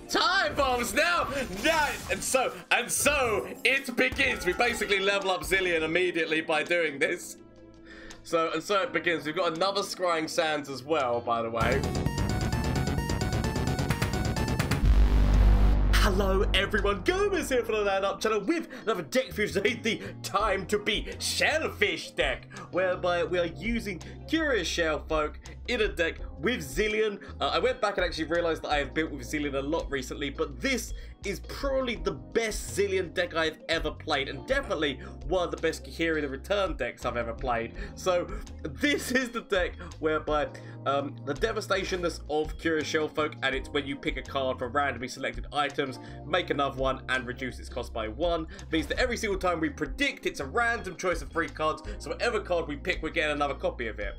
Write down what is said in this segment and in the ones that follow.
time bombs now. And so it begins. We basically level up Zilean immediately by doing this. So it begins. We've got another Scrying Sands as well, by the way. Hello everyone, Gomez here for the Land Up channel with another deck for you today, the Time to Be Shellfish deck, whereby we are using Curious Shellfolk in a deck with Zilean. I went back and actually realised that I have built with Zilean a lot recently, but this is probably the best Zilean deck I've ever played, and definitely one of the best Khahiri the Returned decks I've ever played. So this is the deck whereby the devastationness of Curious Shellfolk, and it's when you pick a card from randomly selected items, make another one, and reduce its cost by 1, means that every single time we predict, it's a random choice of 3 cards, so whatever card we pick, we're getting another copy of it.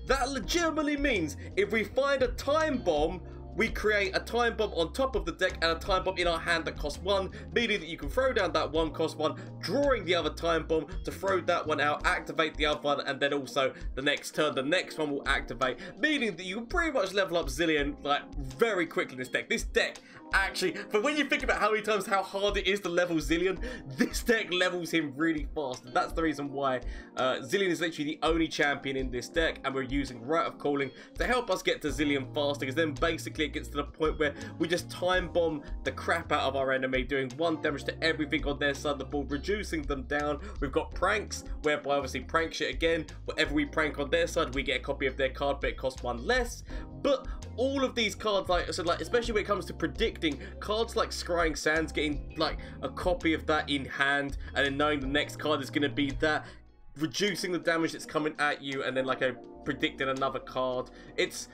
That legitimately means if we find a time bomb, we create a time bomb on top of the deck and a time bomb in our hand that costs 1, meaning that you can throw down that one, cost 1, drawing the other time bomb to throw that one out, activate the other one, and then also the next turn, the next one will activate, meaning that you can pretty much level up Zilean like very quickly in this deck. This deck actually, but when you think about how many times how hard it is to level Zilean, this deck levels him really fast, and that's the reason why Zilean is literally the only champion in this deck, and we're using Riot of Calling to help us get to Zilean faster, because then basically it gets to the point where we just time bomb the crap out of our enemy, doing 1 damage to everything on their side of the board, reducing them down. We've got pranks, whereby obviously prank shit again, whatever we prank on their side, we get a copy of their card, but it costs 1 less. But all of these cards, like especially when it comes to predicting, cards like Scrying Sands, getting like a copy of that in hand, and then knowing the next card is going to be that, reducing the damage that's coming at you, and then like predicting another card. It's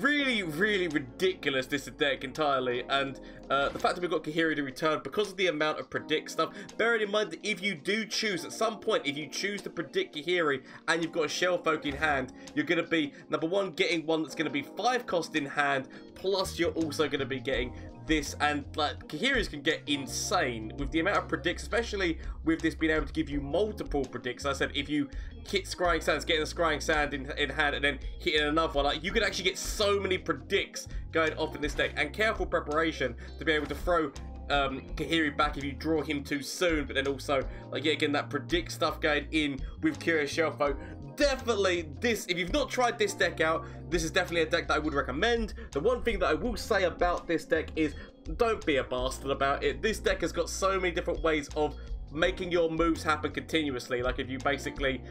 really ridiculous, this deck entirely. And the fact that we've got Khahiri the Returned, because of the amount of predict stuff, bearing in mind that if you do choose at some point, if you choose to predict Khahiri and you've got a Shellfolk in hand, you're going to be number 1 getting one that's going to be 5 cost in hand, plus you're also going to be getting this, and like Khahiris can get insane with the amount of predicts, especially with this being able to give you multiple predicts. As I said, if you hit Scrying Sands, getting a Scrying Sand in hand and then hitting another one, like you could actually get so many predicts going off in this deck, and careful preparation to be able to throw Khahiri back if you draw him too soon, but then also like yeah, again that predict stuff going in with Curious Shellfolk. Definitely this, if you've not tried this deck out, this is definitely a deck that I would recommend. The one thing that I will say about this deck is don't be a bastard about it. This deck has got so many different ways of making your moves happen continuously. Like if you basically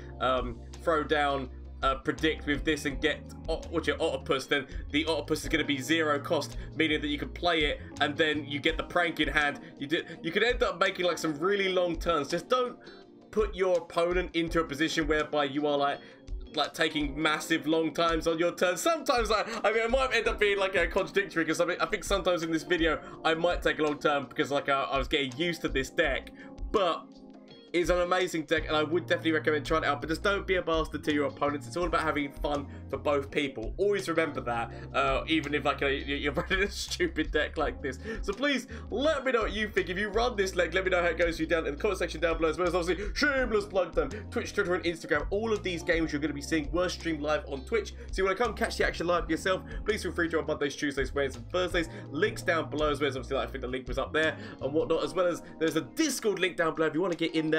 throw down predict with this and get what's your Octopus, then the Octopus is going to be 0 cost, meaning that you can play it and then you get the prank in hand. You could end up making like some really long turns. Just don't put your opponent into a position whereby you are like taking massive long times on your turn. Sometimes I mean it might end up being like a contradictory, because I think sometimes in this video I might take a long turn because like I was getting used to this deck, but it's an amazing deck and I would definitely recommend trying it out. But just don't be a bastard to your opponents. It's all about having fun for both people. Always remember that, even if like you're running a stupid deck like this. So please let me know what you think. If you run this leg, let me know how it goes for you down in the comment section down below, as well as obviously shameless plug them, Twitch, Twitter and Instagram. All of these games you're going to be seeing were streamed live on Twitch, so you want to come catch the action live yourself, please feel free to on Mondays, Tuesdays, Wednesdays and Thursdays. Links down below, as well as obviously like, I think the link was up there and whatnot, as well as there's a Discord link down below if you want to get in there.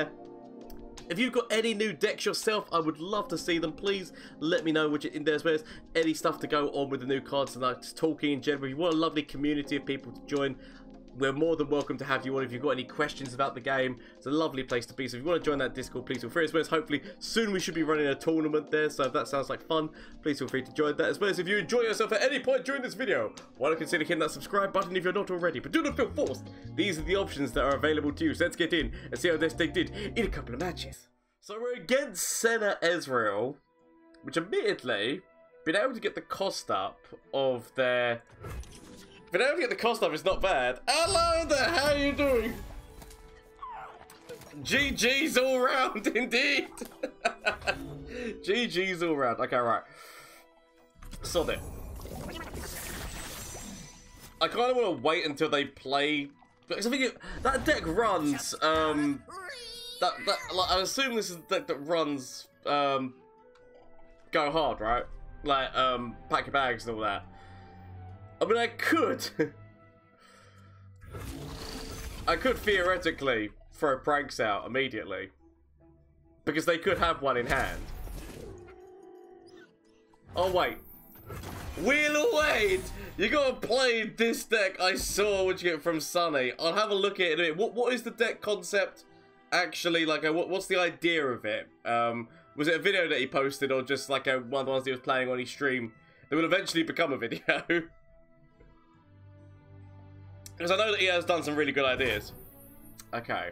If you've got any new decks yourself, I would love to see them. Please let me know which in there, as well as any stuff to go on with the new cards and like just talking in general. If you want a lovely community of people to join, we're more than welcome to have you on. If you've got any questions about the game, it's a lovely place to be. So if you want to join that Discord, please feel free. As well as hopefully soon we should be running a tournament there. So if that sounds like fun, please feel free to join that. As well as if you enjoy yourself at any point during this video, why not consider hitting that subscribe button if you're not already. But do not feel forced. These are the options that are available to you. So let's get in and see how this deck did in a couple of matches. So we're against Senna Ezreal, which admittedly, being able to get the cost up of their... Being able to get the cost up is not bad. Hello there, how are you doing? GG's all round, indeed. GG's all round. Okay, right. Sod it. I kind of want to wait until they play... Because I think that deck runs... like, I assume this is the deck that runs Go Hard, right? Like pack your bags and all that. I mean, I could I could theoretically throw pranks out immediately. Because they could have one in hand. Oh, wait. Wheel away! You gotta play this deck I saw what you get from Sunny. I'll have a look at it in a minute. What is the deck concept actually? Like, what's the idea of it? Was it a video that he posted or just like one of the ones he was playing on his stream that will eventually become a video? Because I know that he has done some really good ideas. Okay.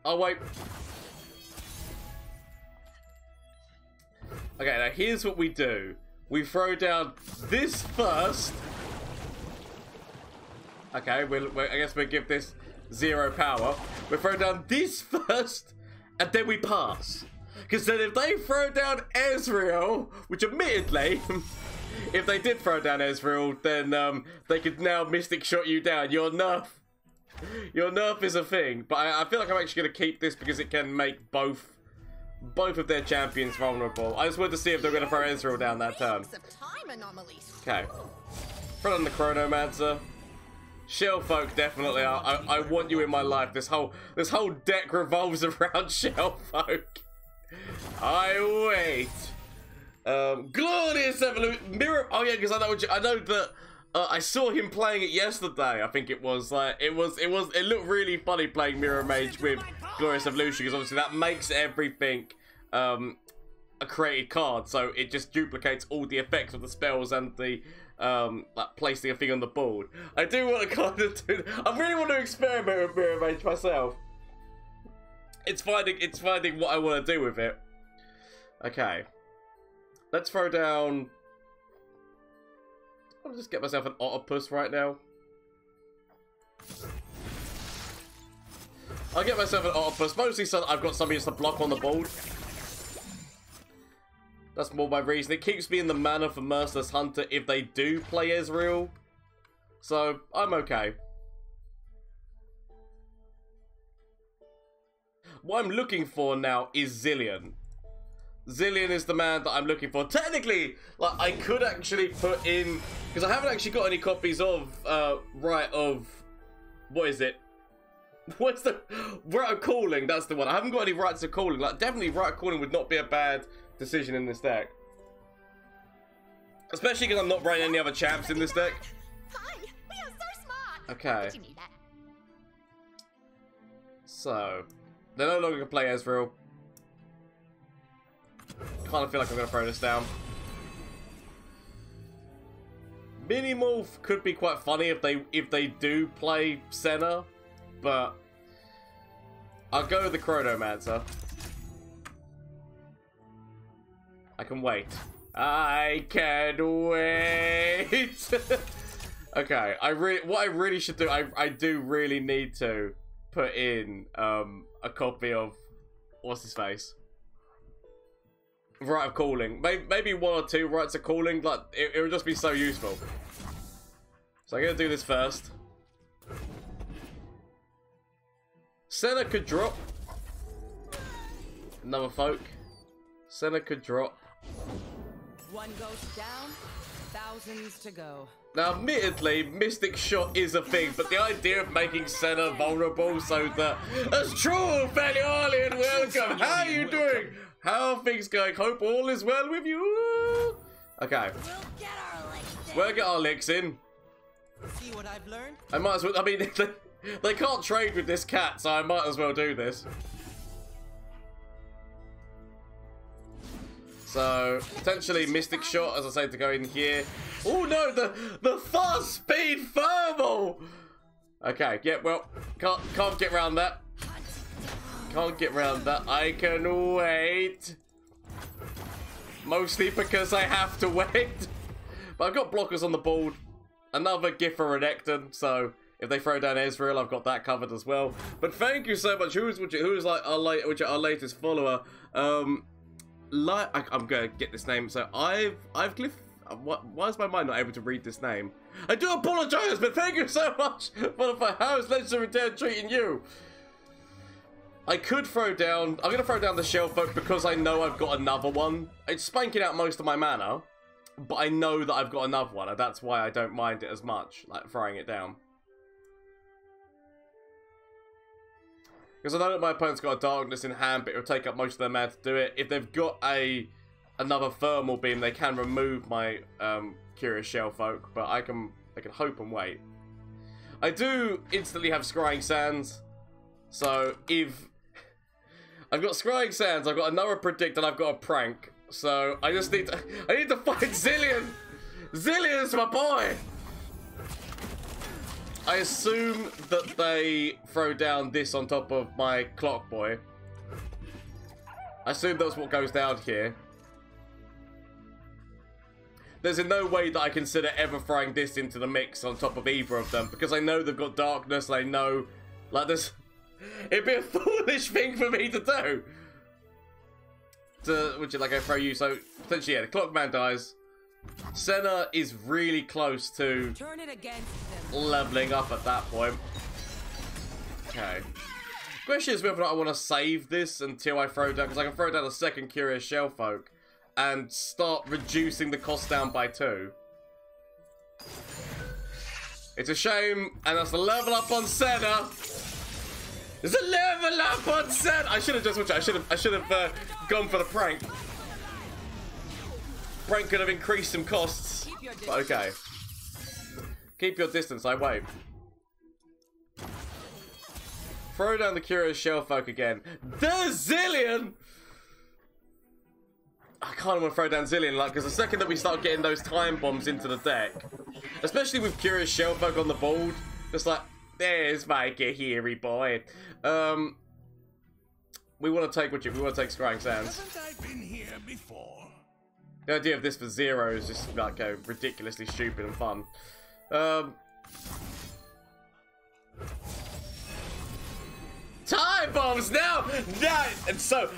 Oh, wait. Okay, now here's what we do. We throw down this first. Okay, I guess we'll give this 0 power. We throw down this first, and then we pass. Because then if they throw down Ezreal, which admittedly, if they did throw down Ezreal, then they could now Mystic Shot you down. Your nerf is a thing. But I feel like I'm actually going to keep this because it can make both of their champions vulnerable. I just wanted to see if they're going to throw Ezreal down that turn. Okay. Throw on the Chronomancer. Shellfolk, definitely. I want you in my life. This whole deck revolves around Shellfolk. I wait. Glorious Evolution. Mirror. Oh yeah, because I know that I saw him playing it yesterday. I think it was like it looked really funny playing Mirror Mage with Glorious Evolution because obviously that makes everything a created card, so it just duplicates all the effects of the spells and the like placing a thing on the board. I do want to kind of do. I really want to experiment with Mirror Mage myself. It's finding what I want to do with it. Okay, let's throw down. I'll just get myself an Octopus right now. I'll get myself an Octopus, mostly so that I've got something to block on the board. That's more my reason. It keeps me in the mana for Merciless Hunter if they do play Ezreal. So, I'm okay. What I'm looking for now is Zilean. Zilean is the man that I'm looking for. Technically, like, I could actually put in... Because I haven't actually got any copies of, Riot of... What is it? What's the... Riot of Calling, that's the one. I haven't got any Rights of Calling. Like, definitely Riot of Calling would not be a bad decision in this deck. Especially because I'm not running any other champs in this deck. Okay. So, they're no longer going to play Ezreal. Kind of feel like I'm going to throw this down. Minimorph could be quite funny if they do play Senna, but I'll go with the Chronomancer. I can wait. I can wait. Okay, what I really should do, I do really need to put in a copy of what's his face? Rite of Calling. Maybe 1 or 2 Rites of Calling. Like it would just be so useful. So I'm gonna do this first. Senna could drop. Another folk. Senna could drop. One goes down, thousands to go. Now, admittedly, Mystic Shot is a thing, but the idea of making Senna vulnerable so that... That's true, Fairly Alien, welcome! How are you doing? How are things going? Hope all is well with you? Okay. We'll get our licks in. See what I've learned? I might as well... I mean, they can't trade with this cat, so I might as well do this. So, potentially Mystic Shot, as I say, to go in here. Oh no, the fast speed thermal! Okay, yeah, well, can't get around that. Can't get around that. I can wait. Mostly because I have to wait. But I've got blockers on the board. Another gift for Renekton, so if they throw down Ezreal, I've got that covered as well. But thank you so much. Who's like our latest follower? I'm gonna get this name. So I've Cliff. Why is my mind not able to read this name? I do apologize, but thank you so much for the how is Legendary Return treating you? I could throw down. I'm gonna throw down the Shellfolk because I know I've got another one. It's spanking out most of my mana. but I know that I've got another one, and that's why I don't mind it as much, like throwing it down. Because I know that my opponent's got a darkness in hand, but it'll take up most of their mana to do it. If they've got another thermal beam, they can remove my Curious Shellfolk, but I can hope and wait. I do instantly have Scrying Sands, so if I've got Scrying Sands, I've got another Predict, and I've got a Prank. So I just need to find Zilean. Zilean's my boy. I assume that they throw down this on top of my Clock Boy. I assume that's what goes down here. There's in no way that I consider ever throwing this into the mix on top of either of them, because I know they've got darkness, and I know, like, this, it'd be a foolish thing for me to do. Would you like I throw you? So potentially, yeah, the Clockman dies. Senna is really close to leveling up at that point. Okay. Question is whether or not I want to save this until I throw down, because I can throw down a second Curious Shellfolk and start reducing the cost down by 2. It's a shame, and that's the level up on Senna. There's a level up on Senna. I should have just watched it. I should have gone for the prank. Prank could have increased some costs. But okay. Keep your distance. I wait. Throw down the Curious Shellfolk again. The Zilean. I kind of want to throw down Zilean, like, because the second that we start getting those time bombs into the deck, especially with Curious Shellfolk on the board, it's like, there's my Khahiri boy. We want to take we want to take Scrying Sands. Haven't I been here before? The idea of this for 0 is just like ridiculously stupid and fun. Time bombs now! And so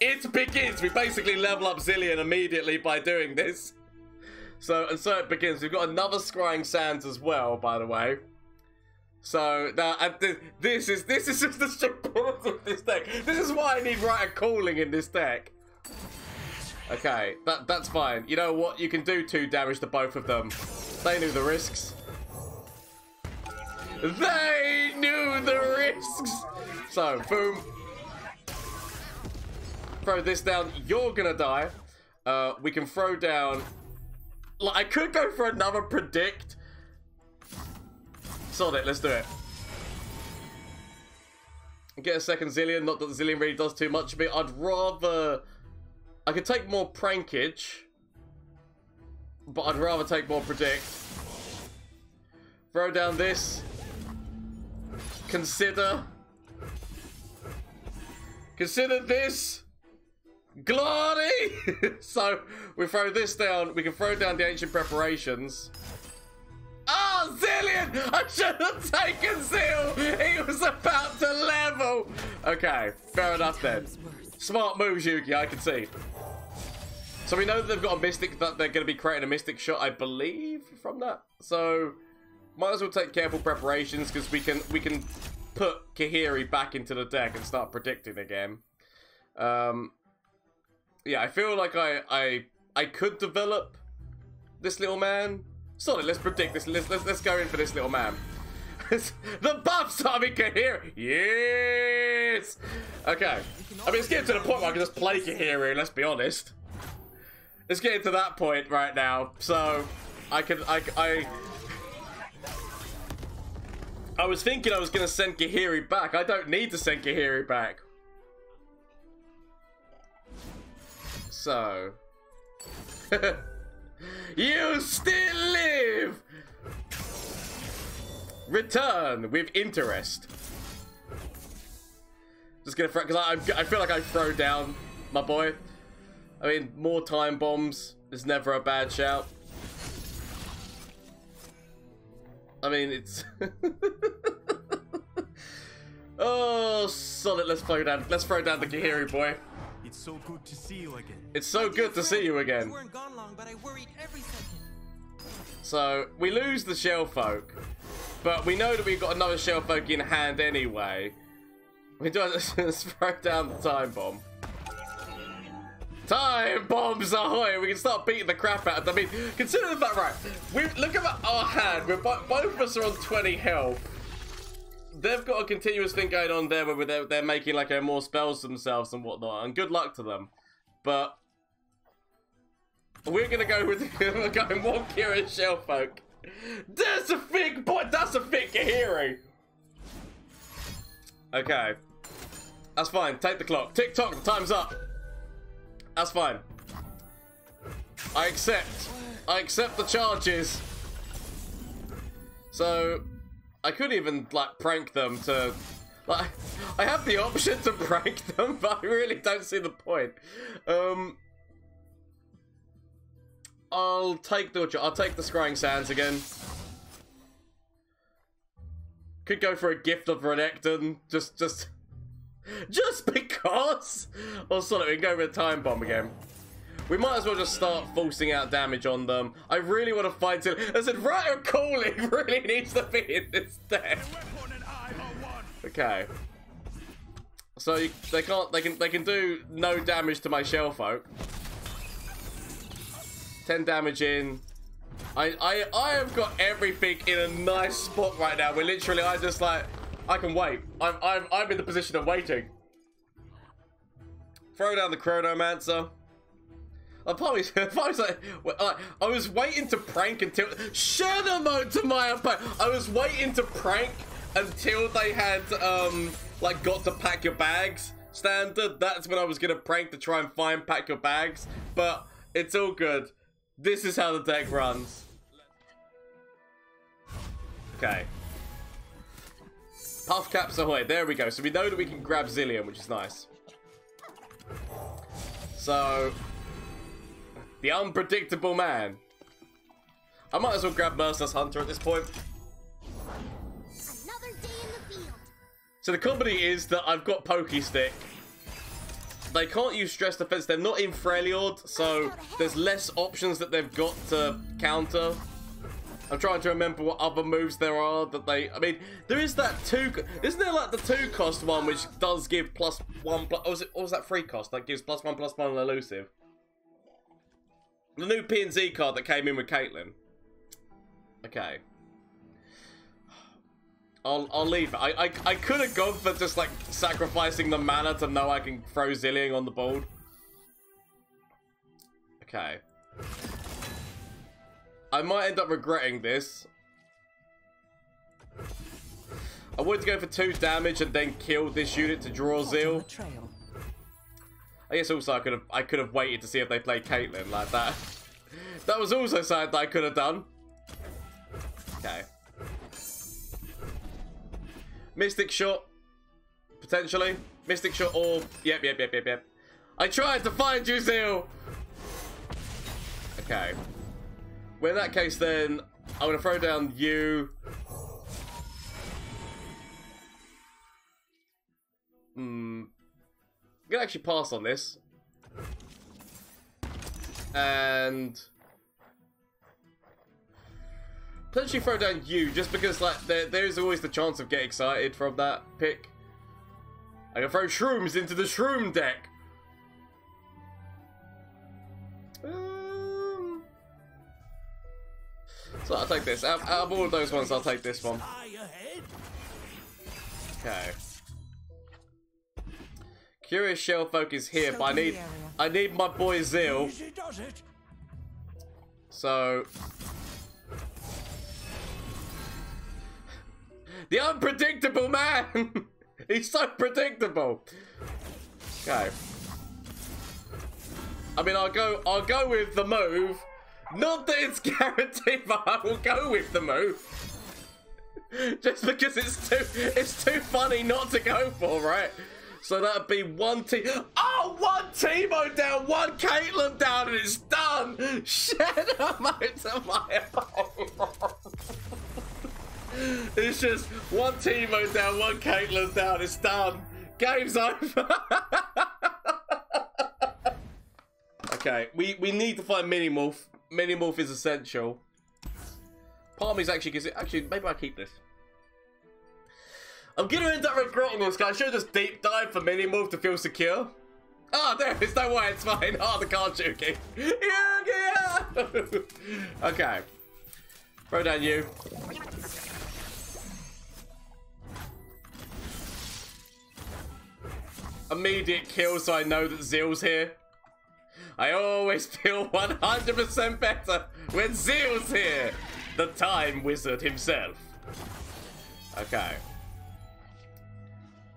it begins. We basically level up Zilean immediately by doing this. So it begins. We've got another Scrying Sands as well, by the way. So now this is just the stupidity of this deck. This is why I need Riot Calling in this deck. Okay, that's fine. You know what? You can do 2 damage to both of them. They knew the risks. They knew the risks. So boom. Throw this down. You're gonna die. We can throw down. Like, I could go for another Predict. Sod it, let's do it. Get a second Zilean, not that the Zilean really does too much for me. I'd rather... I could take more Prankage, but I'd rather take more Predict. Throw down this. Consider this. Glory! So, we throw this down. We can throw down the Ancient Preparations. Oh, Zilean! I should have taken Zeal! He was about to level! Okay, fair enough then. Smart moves, Yuki, I can see. So we know that they've got a Mystic, that they're going to be creating a Mystic shot, I believe, from that. So, might as well take careful preparations, because we can put Khahiri back into the deck and start predicting again. Yeah, I feel like I could develop this little man. Sorry, let's predict this. Let's go in for this little man. The buffs are in Khahiri. Yes. Okay. I mean, it's getting to the point where I can just play Khahiri. Let's be honest. It's getting to that point right now. So I was thinking I was gonna send Khahiri back. I don't need to send Khahiri back. So. You still live! Return with interest. Just gonna throw, because I feel like I throw down my boy. I mean, more time bombs is never a bad shout. I mean, it's... Oh, solid. Let's throw down the Khahiri boy. It's so good to see you again. It's so good to see you again. You weren't gone long, but I worried every second. So, we lose the Shellfolk, but we know that we've got another Shellfolk in hand anyway. We do let's throw down the time bomb. Time bombs ahoy! We can start beating the crap out of them. I mean, consider the fact, right? Look at our hand. Both of us are on 20 health. They've got a continuous thing going on there where they're making like more spells themselves and whatnot. And good luck to them. But we're gonna go with we're going more Curious Shellfolk. That's a thick boy. That's a thick Khahiri. Okay, that's fine. Take the clock. Tick tock. The time's up. That's fine. I accept. I accept the charges. So, I could even, like, prank them to... Like, I have the option to prank them, but I really don't see the point. I'll take the Scrying Sands again. Could go for a gift of Renekton. Just because! Or sort of, we can go with a time bomb again. We might as well just start forcing out damage on them. I really want to fight Zilean. I said, Riot calling really needs to be in this deck. Okay. So they can do no damage to my Shellfolk. 10 damage in. I have got everything in a nice spot right now. We're literally, I can wait. I'm in the position of waiting. Throw down the Chronomancer. I was waiting to prank until shadow mode to my opponent. I was waiting to prank until they had like got to pack your bags standard. That's when I was gonna prank to try and find pack your bags. But it's all good. This is how the deck runs. Okay. Puff caps ahoy. There we go. So we know that we can grab Zilean, which is nice. So, the unpredictable man. I might as well grab Merciless Hunter at this point. Another day in the field. So the comedy is that I've got Pokey Stick. They can't use Stress Defense. They're not in Freljord, so there's less options that they've got to counter. I'm trying to remember what other moves there are that they... I mean, there is that 2... Isn't there like the 2 cost one which does give +1... Or was that 3 cost? That gives +1/+1 on elusive. The new P&Z card that came in with Caitlyn. Okay. I'll leave it. I could have gone for just like sacrificing the mana to know I can throw Zilean on the board. Okay. I might end up regretting this. I wanted to go for 2 damage and then kill this unit to draw Zeal. I guess also I could have waited to see if they played Caitlyn like that. That was also something that I could have done. Okay. Mystic Shot. Potentially. Mystic Shot or... Yep. I tried to find you, Zeal! Okay. Well, in that case, then, I'm going to throw down you. I'm going to actually pass on this. And... potentially throw down you, just because like there's always the chance of getting excited from that pick. I can throw shrooms into the shroom deck. So I'll take this. Out of all of those ones, I'll take this one. Okay. Curious Shellfolk is here, but I need my boy Zeal. So the unpredictable man! He's so predictable. Okay. I mean, I'll go with the move. Not that it's guaranteed, but I will go with the move. Just because it's too funny not to go for, right? So that'd be 1 Teemo down, 1 Caitlyn down, and it's done. Shut up, mate, to my It's just 1 Teemo down, 1 Caitlyn down, it's done. Game's over. Okay, we need to find Minimorph. Minimorph is essential. Part of me is actually, maybe I'll keep this. I'm gonna end up regretting this, guys. I should have just deep dived for Minimorph to feel secure. Oh, there is no way, it's fine. Oh, the card Jankie. Okay. Throw down you. Immediate kill, so I know that Zile's here. I always feel 100% better when Zile's here. The Time Wizard himself. Okay.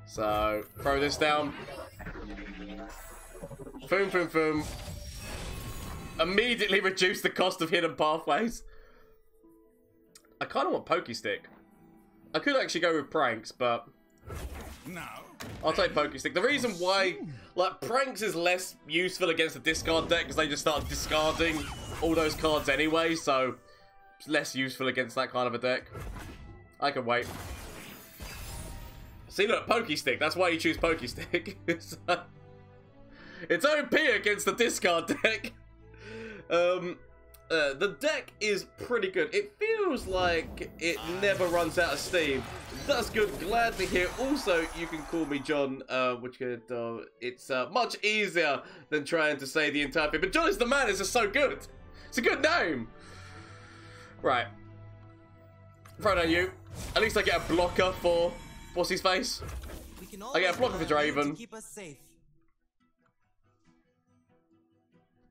So, throw this down. Boom, boom, boom. Immediately reduce the cost of hidden pathways. I kind of want Pokey Stick. I could actually go with Pranks, but No. I'll take Pokey Stick. The reason why, like, Pranks is less useful against the discard deck because they just start discarding all those cards anyway, so it's less useful against that kind of a deck. I can wait. See, look, Pokey Stick. That's why you choose Pokey Stick. It's OP against the discard deck. The deck is pretty good. It feels like it never runs out of steam. That's good. Glad to hear. Also, you can call me John, which could, it's much easier than trying to say the entire thing. But John is the man is just so good. It's a good name. Right. Throw down you. At least I get a blocker for what's his face. I get a blocker for Draven. Keep us safe.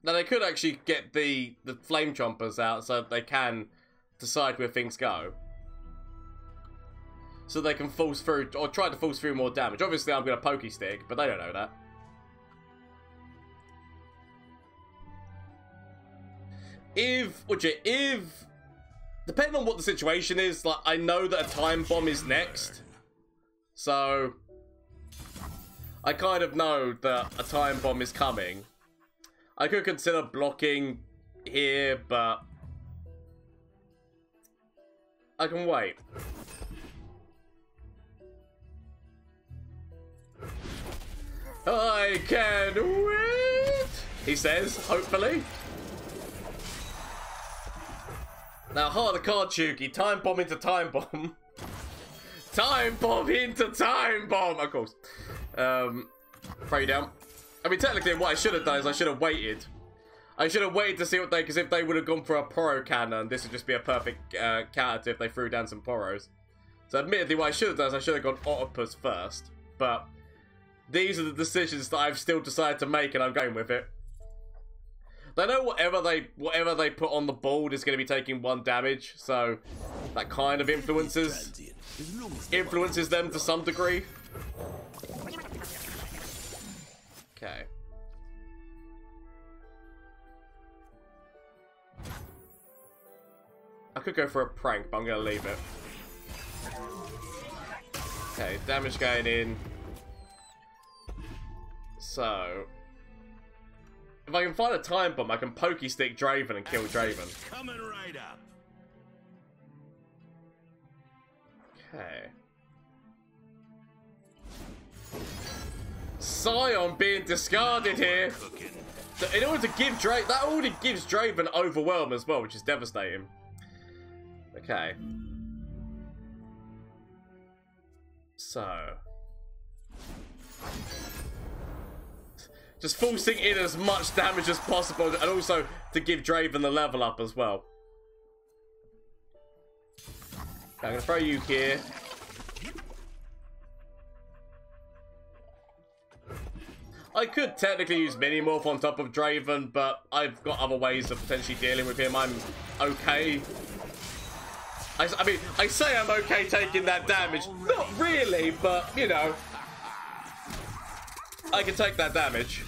Now they could actually get the flame chompers out so they can decide where things go. So they can force through, or try to force through more damage. Obviously I'm going to Pokey Stick, but they don't know that. If, depending on what the situation is, like, I know that a time bomb is next. So, I kind of know that a time bomb is coming. I could consider blocking here, but I can wait. I can wait, he says, hopefully. Now, harder card, Chuki. Time bomb into time bomb. Time bomb into time bomb, of course. Pray down. I mean, technically, what I should have done is I should have waited. I should have waited to see what they, because if they would have gone for a Poro cannon, this would just be a perfect counter if they threw down some Poros. So, admittedly, what I should have done is I should have gone Octopus first. But these are the decisions that I've still decided to make, and I'm going with it. They know whatever they put on the board is going to be taking 1 damage, so that kind of influences them to some degree. Okay. I could go for a prank, but I'm going to leave it. Okay, damage going in. So, if I can find a time bomb, I can Pokey Stick Draven and kill Draven. Coming right up. Okay. Sion being discarded here. In order to give Draven, that already gives Draven Overwhelm as well, which is devastating. Okay. So, just forcing in as much damage as possible, and also to give Draven the level up as well. Okay, I'm gonna throw you here. I could technically use Minimorph on top of Draven, but I've got other ways of potentially dealing with him. I'm okay. I mean, I say I'm okay taking that damage. Not really, but, you know, I can take that damage.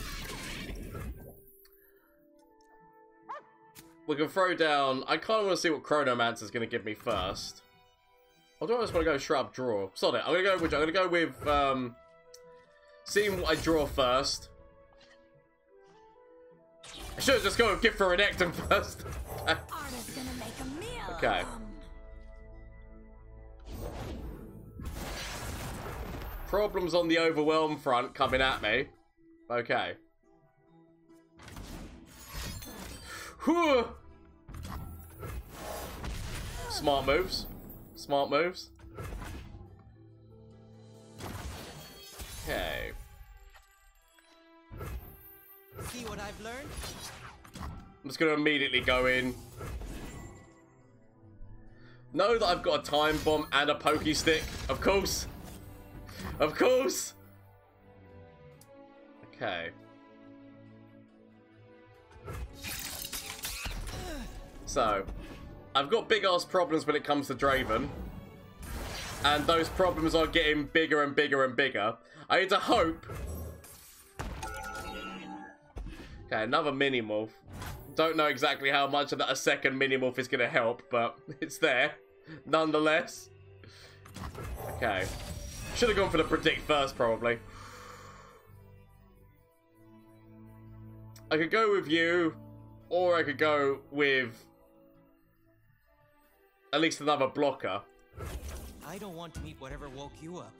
We can throw down... I kind of want to see what Chronomancer's going to give me first. Or do I just want to go Shrub Draw? Sod it. I'm going to go with seeing what I draw first. I should have just gone with Gift for Renekton first. Okay. Problems on the Overwhelm front coming at me. Okay. Whew. Smart moves. Smart moves. Okay. what I've learned? I'm just going to immediately go in. Know that I've got a time bomb and a pokey stick. Of course. Of course. Okay. So, I've got big ass problems when it comes to Draven. And those problems are getting bigger and bigger and bigger. I need to hope. Okay, another mini-morph. Don't know exactly how much of that a second mini-morph is going to help, but it's there. Nonetheless. Okay. Should have gone for the predict first, probably. I could go with you, or I could go with at least another blocker. I don't want to meet whatever woke you up.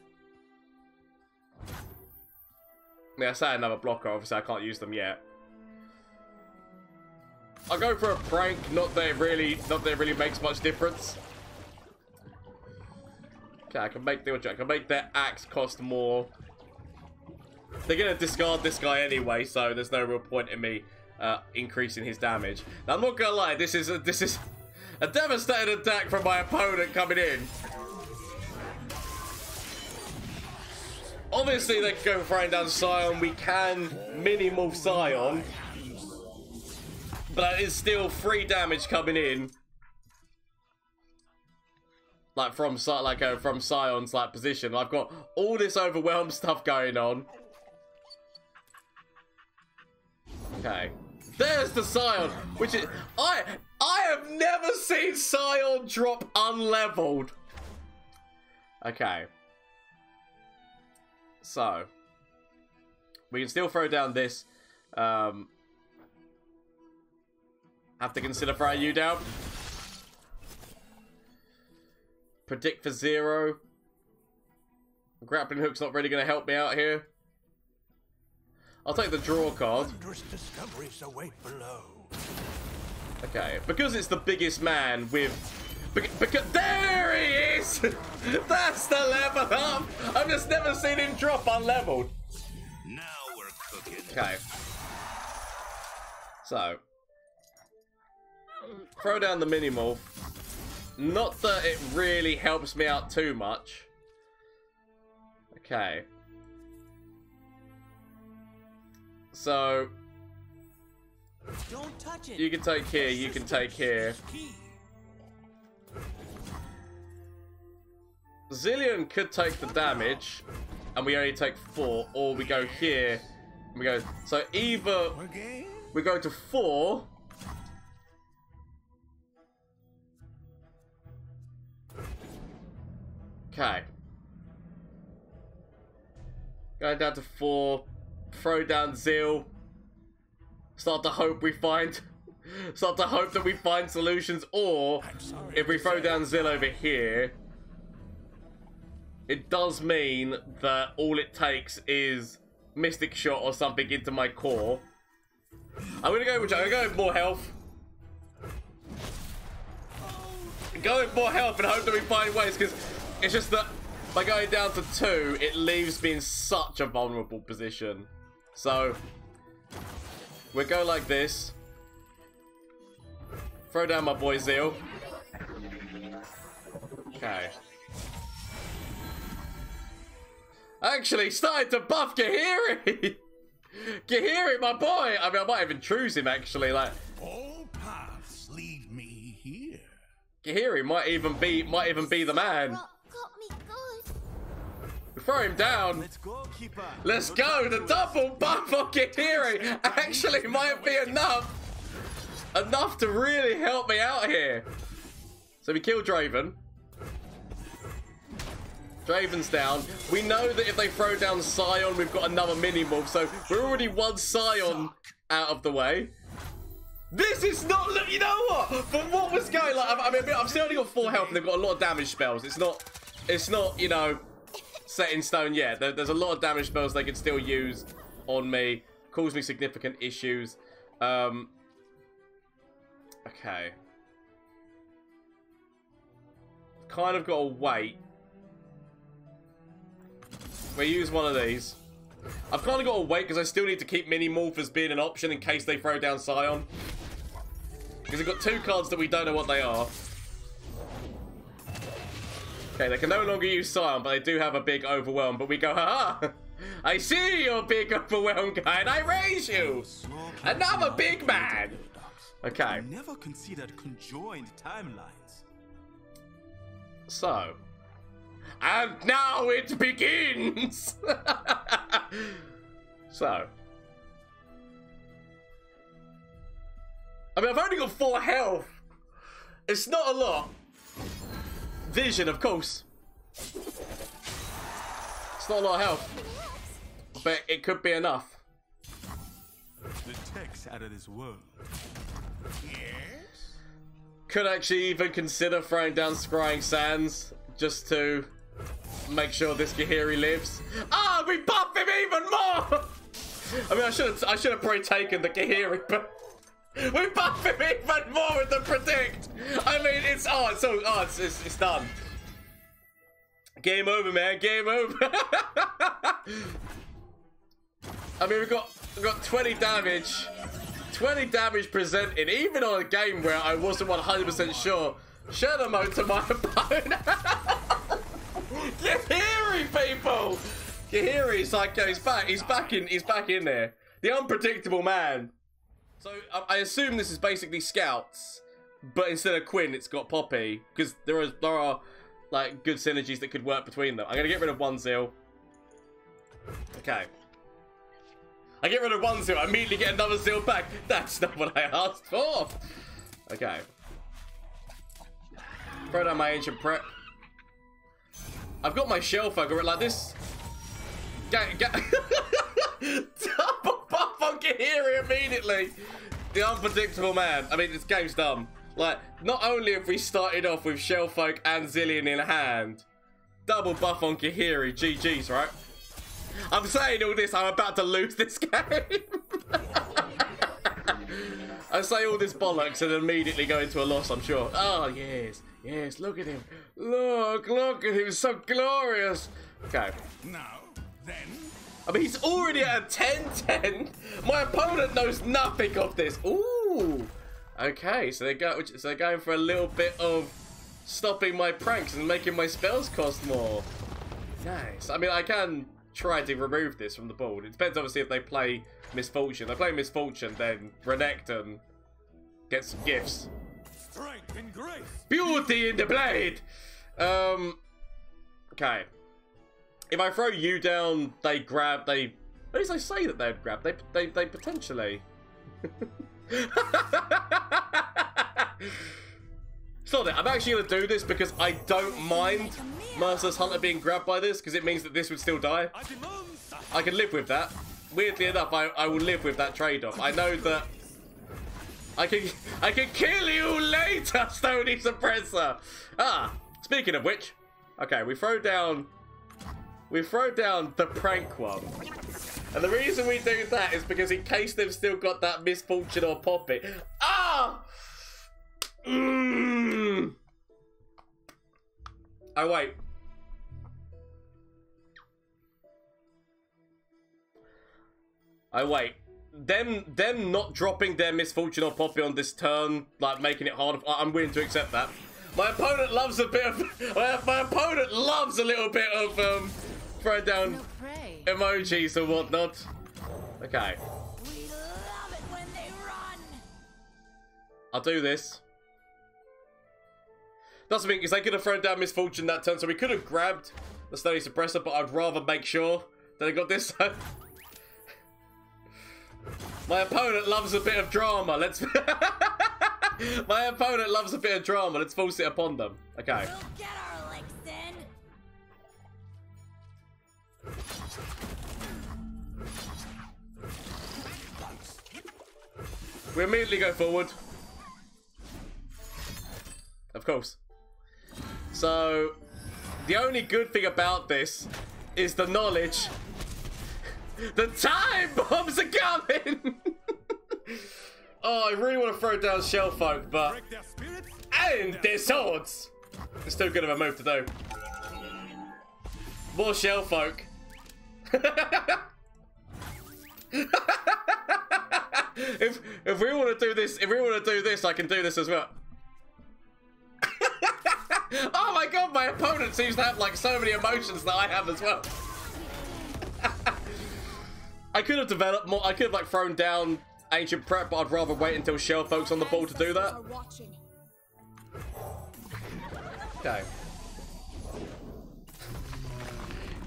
Yeah, I say another blocker. Obviously, I can't use them yet. I'll go for a prank. Not that it really makes much difference. Okay, I can make their axe cost more. They're gonna discard this guy anyway, so there's no real point in me increasing his damage. Now, I'm not gonna lie. This is a devastating attack from my opponent coming in. Obviously, they can go throwing down Sion. We can mini-morph Sion. But that is still 3 damage coming in. Like, from Sion's, like, position. I've got all this overwhelmed stuff going on. Okay. There's the Sion, which is... I have never seen Sion drop unleveled. Okay. So, we can still throw down this. Have to consider throwing you down. Predict for 0. Grappling hook's not really going to help me out here. I'll take the draw card. Wondrous discoveries await below. Okay, because it's the biggest man with... Because there he is! That's the level up! I've just never seen him drop unleveled. Now we're cooking. Okay. So. Throw down the mini-morph. Not that it really helps me out too much. Okay. So. Don't touch it. You can take here, you can take here. Zilean could take the damage, and we only take 4, or we go here, and we go... So either we go to 4, okay. Going down to 4, throw down Zil, start to hope we find... Start to hope that we find solutions, or if we throw down Zil over here... It does mean that all it takes is Mystic Shot or something into my core. I'm gonna go with more health. Go with more health and hope that we find ways, because it's just that by going down to 2, it leaves me in such a vulnerable position. So we'll go like this. Throw down my boy Zil. Okay. Actually, started to buff Khahiri! Khahiri, my boy! I mean, I might even choose him, actually, like... All paths lead me here. Khahiri might even be the man. Got me good. Throw him down. Let's go, keeper. Let's go! The double buff on Khahiri actually might be enough. Enough to really help me out here. So we kill Draven. Draven's down. We know that if they throw down Sion, we've got another mini-morph, so we're already 1 Sion out of the way. This is not... You know what? From what was going... Like, I mean, I've still only got 4 health, and they've got a lot of damage spells. It's not, you know, set in stone yet. There's a lot of damage spells they can still use on me. Cause me significant issues. Okay. Kind of got to wait. We use one of these. I've kind of got to wait because I still need to keep Mini-Morph as being an option in case they throw down Sion. Because they've got 2 cards that we don't know what they are. Okay, they can no longer use Sion, but they do have a big Overwhelm. But we go, haha! I see your big Overwhelm guy, and I raise you! Another big man! Okay. Never considered conjoined timelines. So. And now it begins! So. I mean, I've only got 4 health. It's not a lot. Vision, of course. It's not a lot of health. But it could be enough. The tech's out of this world. Yes? Could actually even consider throwing down Scrying Sands just to make sure this Khahiri lives. Ah, we buff him even more! I mean, I should have probably taken the Khahiri, but we buff him even more with the predict. I mean, it's done. Game over, man. Game over. I mean, we've got 20 damage. 20 damage presented, even on a game where I wasn't 100% sure. Shadow mode to my opponent. Khahiri, people. Khahiri's like, he's back in there. The unpredictable man. So I assume this is basically scouts, but instead of Quinn, it's got Poppy because there are like good synergies that could work between them. I'm gonna get rid of 1 Zil. Okay. I get rid of 1 Zil, I immediately get another Zil back. That's not what I asked for. Okay. Throw down my ancient prep. I've got my Shellfolk like this. Double buff on Khahiri immediately. The unpredictable man. I mean, this game's dumb. Like, not only have we started off with Shellfolk and Zilean in hand, double buff on Khahiri. GG's, right? I'm saying all this, I'm about to lose this game. I say all this bollocks and immediately go into a loss, I'm sure. Oh, yes. Yes, look at him. Look at him. So glorious. Okay. Now, then. I mean, he's already at a 10-10. My opponent knows nothing of this. Ooh. Okay, so they're going for a little bit of stopping my pranks and making my spells cost more. Nice. I mean, I can try to remove this from the board. It depends, obviously, if they play Misfortune. If they play Misfortune, then Renekton and get some gifts. Strength and grace. Beauty in the blade. Okay. If I throw you down, they grab. At least I say that they'd grab. They potentially. It's not it. I'm actually gonna do this because I don't mind Merciless Hunter being grabbed by this because it means that this would still die. I can live with that. Weirdly enough, I will live with that trade-off. I know that I can kill you later, Stony Suppressor. Ah, speaking of which, okay, we throw down the prank one. And the reason we do that is because in case they've still got that Misfortune or Poppy. Ah! Oh, wait. Oh, wait. Them not dropping their Misfortune or Poppy on this turn, like making it harder. I'm willing to accept that. My opponent loves a bit of. My opponent loves a little bit of throw down emojis or whatnot. Okay. We love it when they run. I'll do this. That's the thing, because they could have thrown down Misfortune that turn, so we could have grabbed the Stony Suppressor, but I'd rather make sure that I got this. My opponent loves a bit of drama. Let's. My opponent loves a bit of drama. Let's force it upon them. Okay. We'll get our licks in. We immediately go forward. Of course. So, the only good thing about this is the knowledge. The time bombs are coming! Oh, I really want to throw down Shellfolk, but... And their swords! It's too good of a move to do. More Shellfolk. if we want to do this, I can do this as well. Oh my god, my opponent seems to have like so many emotions that I have as well. I could have developed more. I could have like thrown down Ancient Prep, but I'd rather wait until Shellfolk's on the ball to do that. Okay.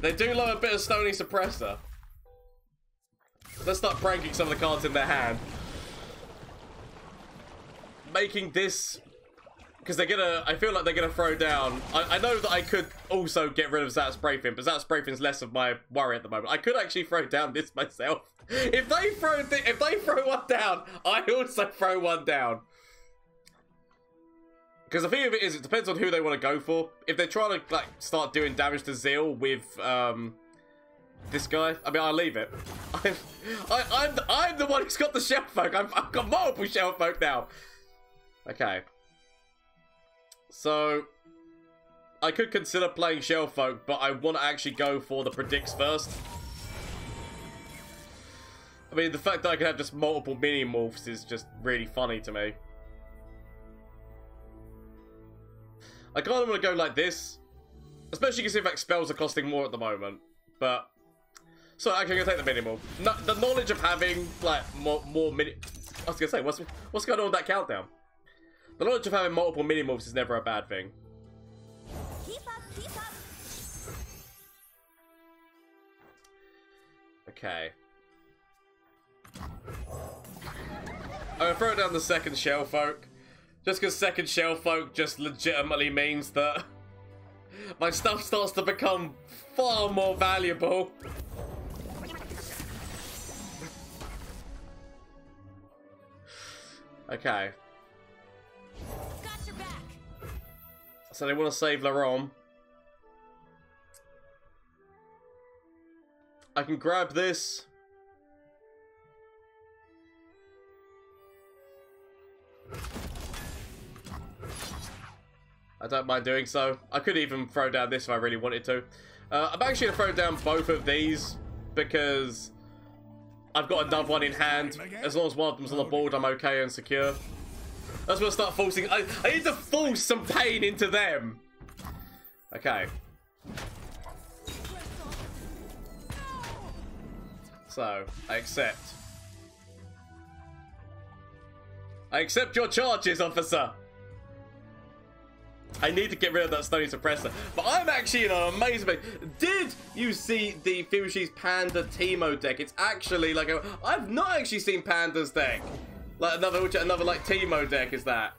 They do love a bit of Stony Suppressor. Let's start pranking some of the cards in their hand. Making this... Because they're gonna... I feel like they're gonna throw down... I know that I could also get rid of Zat Sprayfin, but Zat Sprayfin's less of my worry at the moment. I could actually throw down this myself. If they throw one down, I also throw one down. Because the thing of it is, it depends on who they want to go for. If they're trying to like start doing damage to Zil with this guy, I mean, I'll leave it. I'm the one who's got the Shellfolk. I've got multiple Shellfolk now. Okay. So I could consider playing Shellfolk, but I want to actually go for the predicts first. I mean, the fact that I can have just multiple mini morphs is just really funny to me. I kind of want to go like this, especially because like spells are costing more at the moment. But so actually, I'm gonna take the mini morph. No, the knowledge of having like more mini. I was gonna say, what's going on with that countdown? The knowledge of having multiple mini morphs is never a bad thing. Keep up, keep up. Okay. I'm gonna throw down the second Shellfolk. Just because second Shellfolk just legitimately means that my stuff starts to become far more valuable. Okay. Got your back. So they want to save Larom. I can grab this. I don't mind doing so. I could even throw down this if I really wanted to. I'm actually going to throw down both of these because I've got another one in hand. As long as one of them's on the board, I'm okay and secure. I just want to start forcing... I need to force some pain into them. Okay. So, I accept. I accept your charges, officer. I need to get rid of that Stony Suppressor. But I'm actually in an amazing... Did you see the Fushi's Panda Teemo deck? It's actually like a... I've not actually seen Panda's deck. Like another like Teemo deck is that.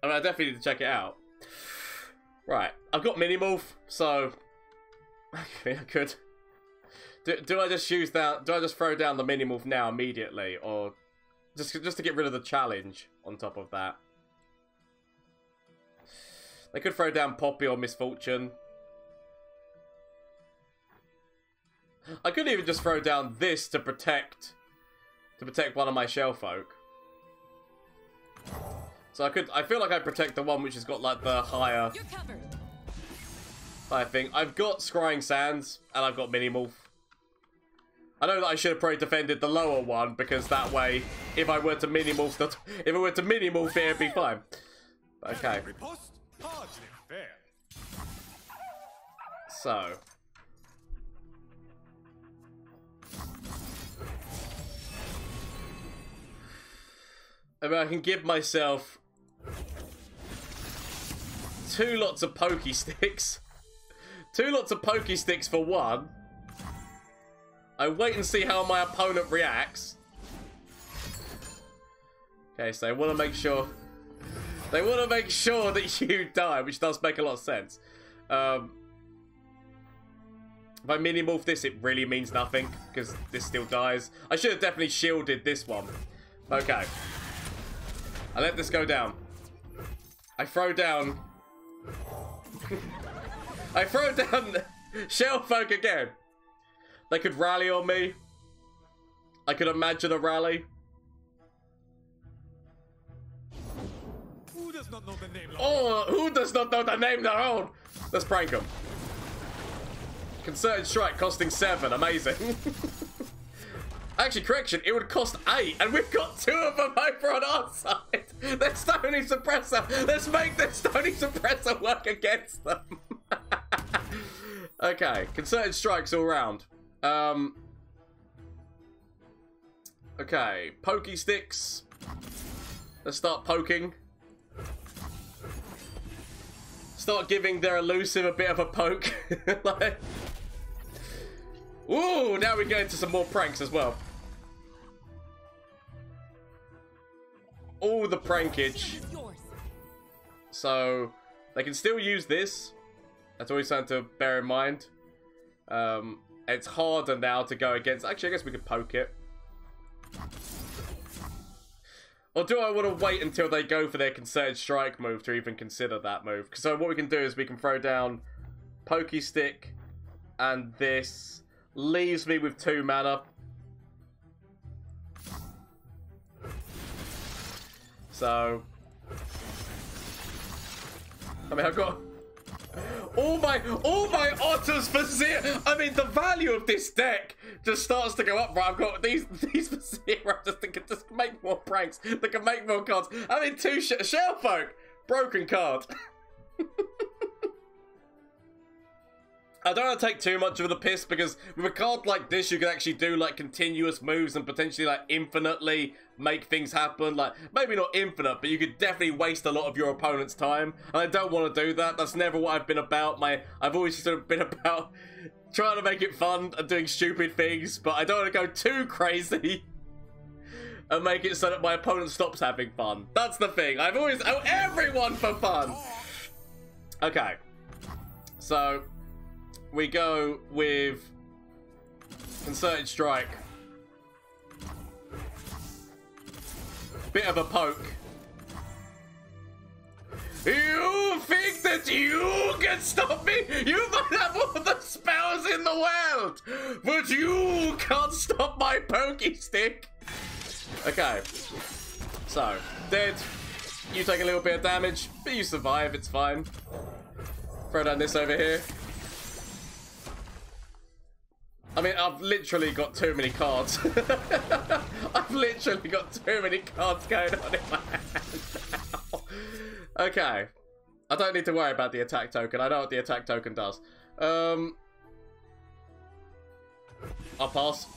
I mean, I definitely need to check it out. Right. I've got Minimorph, so... I could... Do I just use that... Do I just throw down the Minimorph now immediately? Or just to get rid of the challenge on top of that? They could throw down Poppy or Misfortune. I could even just throw down this to protect one of my Shellfolk. So I feel like I protect the one which has got like the higher thing. I've got Scrying Sands and I've got Minimorph. I know that I should have probably defended the lower one because that way, if I were to Minimorph, it, it'd be fine. Okay. So. I mean, I can give myself 2 lots of Pokey Sticks. 2 lots of Pokey Sticks for one. I wait and see how my opponent reacts. Okay, so they want to make sure... They want to make sure that you die, which does make a lot of sense. If I Minimorph this, it really means nothing, because this still dies. I should have definitely shielded this one. Okay. I let this go down. I throw down... I throw down Shellfolk again. They could rally on me. I could imagine a rally. Who does not know the name? Oh, who does not know the name their own? Let's prank them. Concerted Strike costing 7. Amazing. Actually, correction, it would cost 8, and we've got 2 of them over on our side. Their Stony Suppressor. Let's make the Stony Suppressor work against them. Okay, concerted strikes all round. Okay, pokey sticks. Let's start poking. Start giving their elusive a bit of a poke. Like, ooh, now we go into some more pranks as well. All the prankage. So, they can still use this. That's always something to bear in mind. It's harder now to go against. Actually, I guess we could poke it. Or do I want to wait until they go for their concerted strike move to even consider that move? So what we can do is we can throw down Pokey Stick and this. Leaves me with 2 mana. So, I mean, I've got all my otters for 0. I mean, the value of this deck just starts to go up, right? I've got these for 0 just to just make more pranks. They can make more cards. I mean, 2 Shellfolk, broken card. I don't want to take too much of the piss because with a card like this, you can actually do like continuous moves and potentially like infinitely make things happen. Like maybe not infinite, but you could definitely waste a lot of your opponent's time. And I don't want to do that. That's never what I've been about. I've always sort of been about trying to make it fun and doing stupid things, but I don't want to go too crazy and make it so that my opponent stops having fun. That's the thing. I've always everyone for fun. Okay, so we go with concerted strike. Bit of a poke. You think that you can stop me? You might have all the spells in the world, but you can't stop my pokey stick. Okay, so dead. You take a little bit of damage, but you survive. It's fine. Throw down this over here. I mean, I've literally got too many cards. I've literally got too many cards going on in my hand now. Okay. I don't need to worry about the attack token. I know what the attack token does. I'll pass.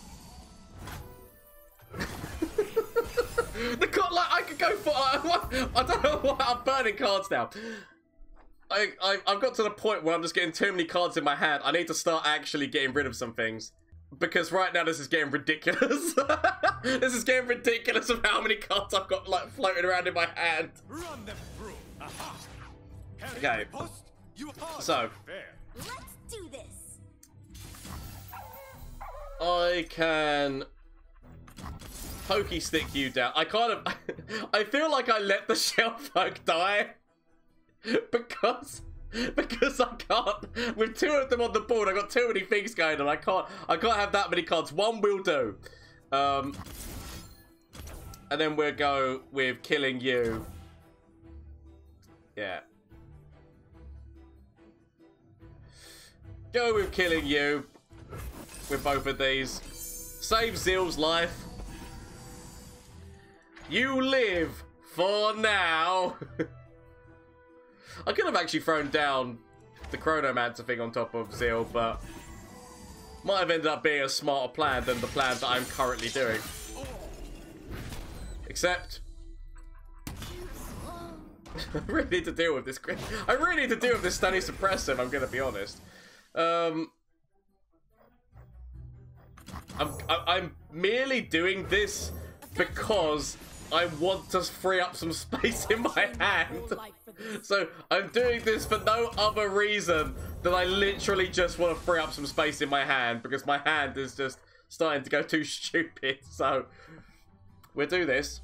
The card, like, I could go for... I don't know why I'm burning cards now. I've got to the point where I'm just getting too many cards in my hand. I need to start actually getting rid of some things. Because right now this is getting ridiculous. This is getting ridiculous of how many cards I've got like floating around in my hand. Run them through. Aha. Okay. So. Let's do this. I can pokey stick you down. I kind of... I feel like I let the Shellfolk die. Because I can't, with 2 of them on the board, I got too many things going on. I can't have that many cards. 1 will do. And then we'll go with killing you. Yeah. Go with killing you with both of these. Save Zill's life. You live for now. I could have actually thrown down the Chronomancer thing on top of Zeal, but might have ended up being a smarter plan than the plan that I'm currently doing. Except, I really need to deal with this. I really need to deal with this Stunning Suppressor, if I'm going to be honest. I'm merely doing this because I want to free up some space in my hand. So I'm doing this for no other reason than I literally just want to free up some space in my hand because my hand is just starting to go too stupid. So we'll do this.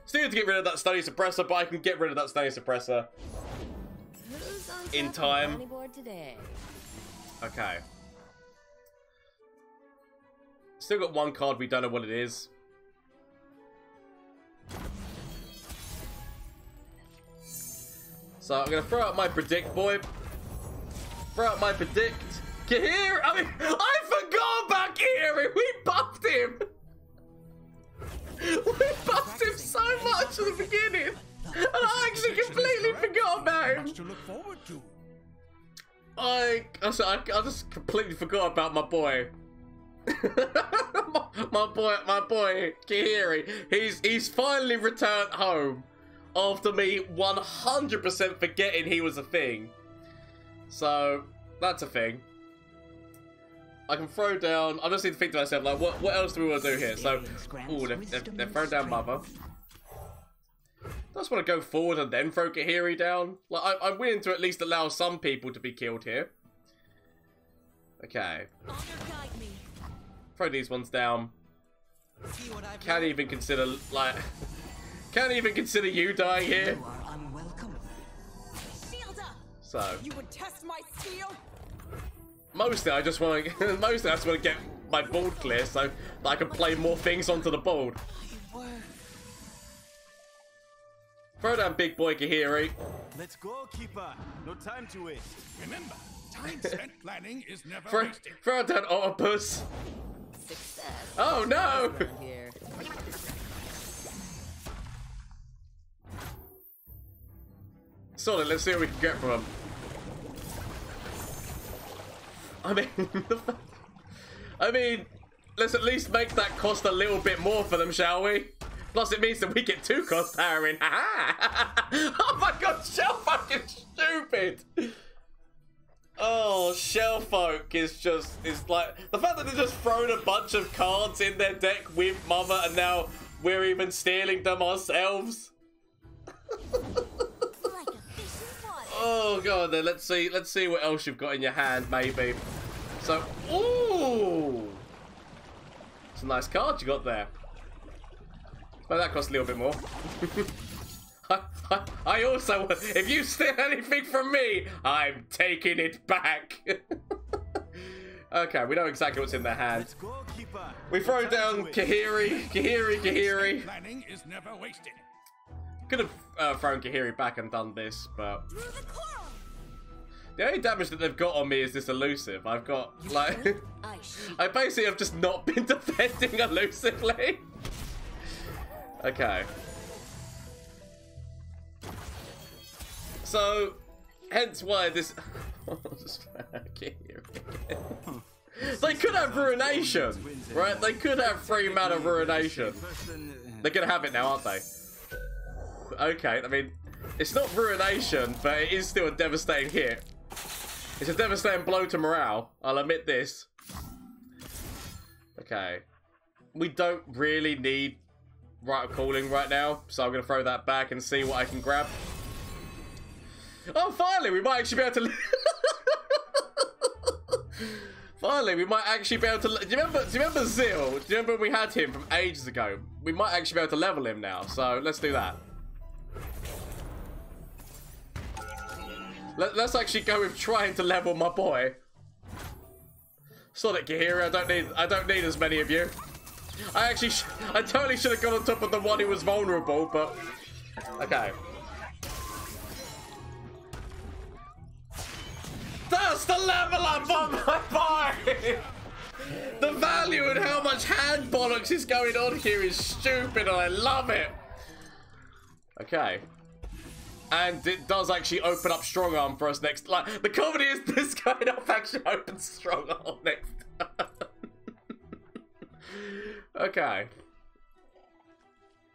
Still need to get rid of that Stunning Suppressor, but I can get rid of that Stunning Suppressor in time. Okay. Still got 1 card, we don't know what it is. So I'm gonna throw out my predict, boy. Throw out my predict. Khahiri! I mean, I Khahiri! We buffed him! We buffed him so much at the beginning! And I actually completely forgot about him! To look forward to. I just completely forgot about my boy. my boy Khahiri. He's finally returned home after me 100% forgetting he was a thing. So that's a thing. I can throw down. I just need to think to myself, like, what else do we want to do here? So, ooh, they've thrown down Mother. I just want to go forward and then throw Khahiri down. Like, I'm willing to at least allow some people to be killed here. Okay. Throw these ones down. Can't even consider, like, can't even consider you dying here. So. You would test my steel? Mostly, I just want to get my board clear so that I can play more things onto the board. Throw down big boy Khahiri. Let's go, keeper. No time to waste. Remember, time spent planning is never wasted. Throw down Octopus. Success. Oh no! Here. Solid, let's see what we can get from him. I mean, let's at least make that cost a little bit more for them, shall we? Plus, it means that we get 2 cost hiring. Oh my god, Shellfolk is stupid. Oh, Shellfolk is like the fact that they're just throwing a bunch of cards in their deck with Mother, and now we're even stealing them ourselves. Oh god, then let's see what else you've got in your hand, maybe. So, ooh, it's a nice card you got there. Well, that costs a little bit more. I also, if you steal anything from me, I'm taking it back. Okay, we know exactly what's in their hand. We throw down Khahiri. Planning is never wasted. Could have thrown Khahiri back and done this, but the only damage that they've got on me is this elusive. I've got, like, I basically have just not been defending elusively. Okay. So, hence why this... They could have Ruination, right? They could have 3 mana Ruination. They're gonna have it now, aren't they? Okay, I mean, it's not Ruination, but it is still a devastating hit. It's a devastating blow to morale, I'll admit this. Okay. We don't really need Riot Calling right now, so I'm going to throw that back and see what I can grab. Oh, finally, we might actually be able to... Finally, we might actually be able to... Do you remember Zilean? Do you remember when we had him from ages ago? We might actually be able to level him now, so let's do that. Let's actually go with trying to level my boy. Sonic Khahiri, I don't need as many of you. I totally should have gone on top of the one who was vulnerable, but okay. That's the level up on my boy. The value and how much hand bollocks is going on here is stupid, and I love it. Okay. And it does actually open up Strong Arm for us next. Like, the comedy is this going up actually opens Strong Arm next time. Okay.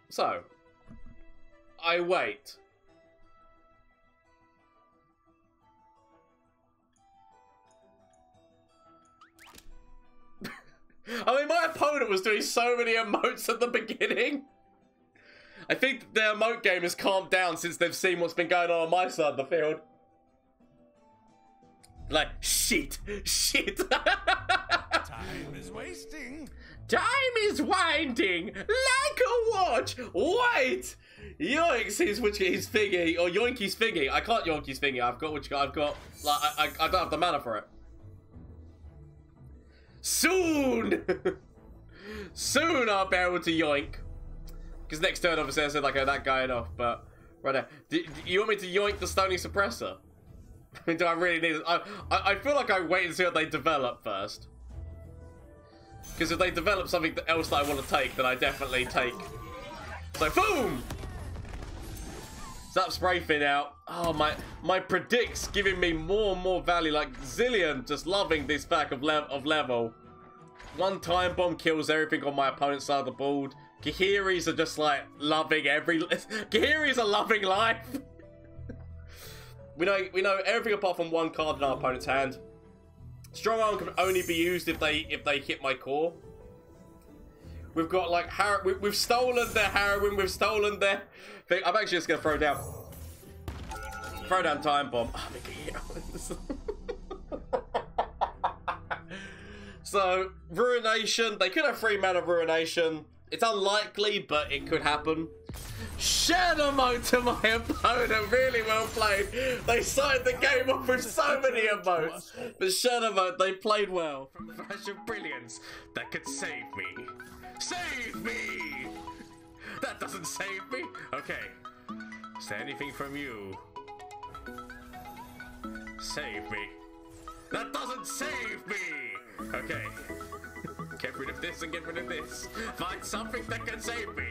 So. I wait. I mean, my opponent was doing so many emotes at the beginning. I think the emote game has calmed down since they've seen what's been going on my side of the field. Like, shit. Time is wasting. Time is winding like a watch. Wait. Yoinks is his thingy, or Yoinky's thingy. I can't Yoinky's thingy. I've got like, I don't have the mana for it. Soon. Soon I'll be able to yoink. Because next turn, obviously, I said, like, that guy enough, but... Right there. Do you want me to yoink the Stony Suppressor? I mean, do I really need it? I feel like I wait and see how they develop first. Because if they develop something else that I want to take, then I definitely take. So, boom! Zap spray fin out. Oh, my predicts giving me more and more value. Like, Zilean just loving this pack of level. One time bomb kills everything on my opponent's side of the board. Khahiris are just like loving Khahiris are loving life. we know everything apart from one card in our opponent's hand. Strong arm can only be used if they hit my core. We've got like we've stolen their heroin. We've stolen their thing. I'm actually just gonna throw down time bomb. Oh, so Ruination. They could have 3 mana Ruination. It's unlikely, but it could happen. Shadow mode to my opponent. Really well played. They started the game off with so many emotes. But Shadow mode, they played well. From the flash of brilliance that could save me. Save me! That doesn't save me. Okay. Is there anything from you? Save me. That doesn't save me! Okay. Get rid of this and get rid of this. Find something that can save me.